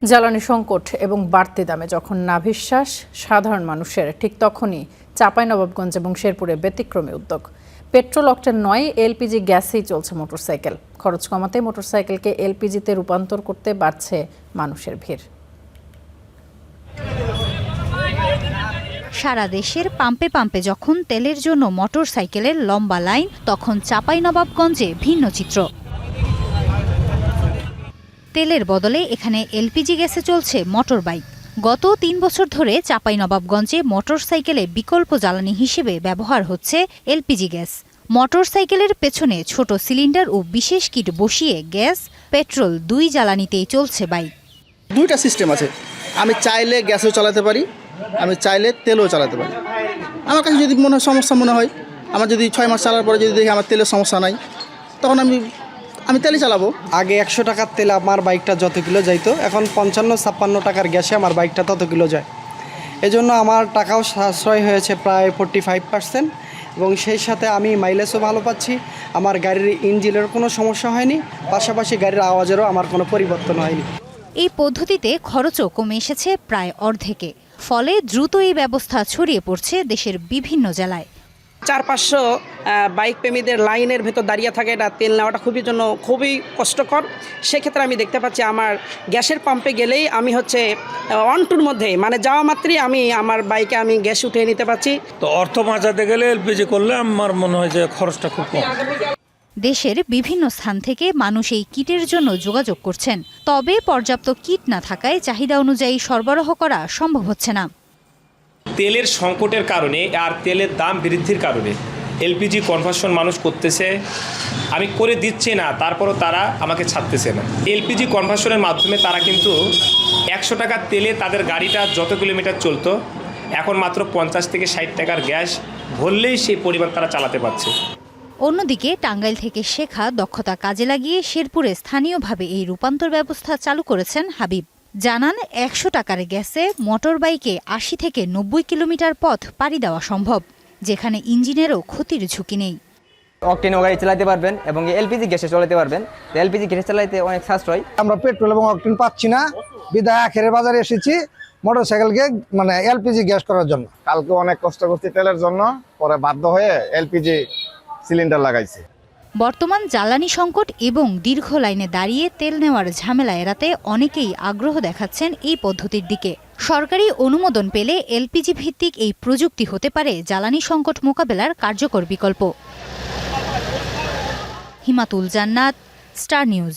জ্বালানি সংকট এবং বাড়তি দামে যখন নাভিশ্বাস সাধারণ মানুষের, ঠিক তখনই চাঁপাইনবাবগঞ্জ এবং শেরপুরে ব্যতিক্রমী উদ্যোগ। পেট্রোল অকটেন নয়, এলপিজি গ্যাসেই চলছে মোটরসাইকেল। খরচ কমাতে মোটরসাইকেলকে এলপিজিতে রূপান্তর করতে বাড়ছে মানুষের ভিড়। সারা দেশের পাম্পে পাম্পে যখন তেলের জন্য মোটরসাইকেলের লম্বা লাইন, তখন চাঁপাইনবাবগঞ্জে ভিন্ন চিত্র। তেলের বদলে এখানে এলপিজি গ্যাসে চলছে মোটর বাইক। গত ৩ বছর ধরে চাঁপাইনবাবগঞ্জে মোটরসাইকেলে বিকল্প জ্বালানি হিসেবে ব্যবহার হচ্ছে এলপিজি গ্যাস। মোটরসাইকেলের পেছনে ছোট সিলিন্ডার ও বিশেষ কিট বসিয়ে গ্যাস, পেট্রোল দুই জ্বালানিতেই চলছে বাইক। দুইটা সিস্টেম আছে, আমি চাইলে গ্যাসও চালাতে পারি, আমি চাইলে তেলও চালাতে পারি। আমার কাছে যদি সমস্যা মনে হয়, আমার যদি 6 মাস চালার পরে যদি দেখি আমার তেলের সমস্যা নাই, তখন আমি তেলই চালাবো। আগে 100 টাকার তেলে আমার বাইকটা যত কিলো যাইতো, এখন 55-56 টাকার গ্যাসে আমার বাইকটা তত কিলো যায়। এজন্য আমার টাকাও সাশ্রয় হয়েছে প্রায় 45%, এবং সেই সাথে আমি মাইলেজও ভালো পাচ্ছি। আমার গাড়ির ইঞ্জিনের কোনো সমস্যা হয়নি, পাশাপাশি গাড়ির আওয়াজেরও আমার কোনো পরিবর্তন হয়নি। এই পদ্ধতিতে খরচও কমে এসেছে প্রায় অর্ধেকে। ফলে দ্রুত এই ব্যবস্থা ছড়িয়ে পড়ছে দেশের বিভিন্ন জেলায়। 400-500 বাইক প্রেমীদের লাইনের ভেতর দাঁড়িয়ে থাকে, এটা তেল নেওয়াটা খুবই কষ্টকর। সেক্ষেত্রে আমি দেখতে পাচ্ছি আমার গ্যাসের পাম্পে গেলেই আমি হচ্ছে 1-2-র মধ্যে, মানে যাওয়া মাত্রই আমি আমার বাইকে আমি গ্যাস উঠিয়ে নিতে পারছি। তো অর্থ বাঁচাতে গেলে এলপিজি করলে আমার মনে হয় যে খরচটা খুব কম। দেশের বিভিন্ন স্থান থেকে মানুষ এই কিটের জন্য যোগাযোগ করছেন, তবে পর্যাপ্ত কিট না থাকায় চাহিদা অনুযায়ী সরবরাহ করা সম্ভব হচ্ছে না। তেলের সংকটের কারণে আর তেলের দাম বৃদ্ধির কারণে এলপিজি কনভার্সন মানুষ করতেছে, আমি করে দিচ্ছি না, তারপরও তারা আমাকে ছাড়তেছে না। এলপিজি কনভার্সনের মাধ্যমে তারা কিন্তু 100 টাকার তেলে তাদের গাড়িটা যত কিলোমিটার চলতো, এখন মাত্র 50 থেকে 60 টাকার গ্যাস ভরলেই সেই পরিমাণ তারা চালাতে পারছে। অন্যদিকে টাঙ্গাইল থেকে শেখা দক্ষতা কাজে লাগিয়ে শেরপুরে স্থানীয়ভাবে এই রূপান্তর ব্যবস্থা চালু করেছেন হাবিব। জানান 100 টাকার গ্যাসে মোটর বাইকে 80 থেকে 90 কিলোমিটার পথ পাড়ি দেওয়া সম্ভব, যেখানে ইঞ্জিনেরও ক্ষতির ঝুঁকি নেই। অকটেন গাড়ি চালাতে পারবেন এবং এলপিজি গ্যাসে চালাতে পারবেন। এলপিজি গ্যাসে চালাতে অনেক সাশ্রয়। আমরা পেট্রোল এবং অকটেন পাচ্ছি না, বিধায় আখেরের বাজারে এসেছি মোটরসাইকেলকে এলপিজি গ্যাস করার জন্য। কালকে অনেক কষ্ট করছি তেলের জন্য, পরে বাধ্য হয়ে এলপিজি সিলিন্ডার লাগাইছি। বর্তমান জ্বালানি সংকট এবং দীর্ঘ লাইনে দাঁড়িয়ে তেল নেওয়ার ঝামেলা এড়াতে অনেকেই আগ্রহ দেখাচ্ছেন এই পদ্ধতির দিকে। সরকারি অনুমোদন পেলে এলপিজি ভিত্তিক এই প্রযুক্তি হতে পারে জ্বালানি সংকট মোকাবেলার কার্যকর বিকল্প। হিমাতুল জান্নাত, স্টার নিউজ।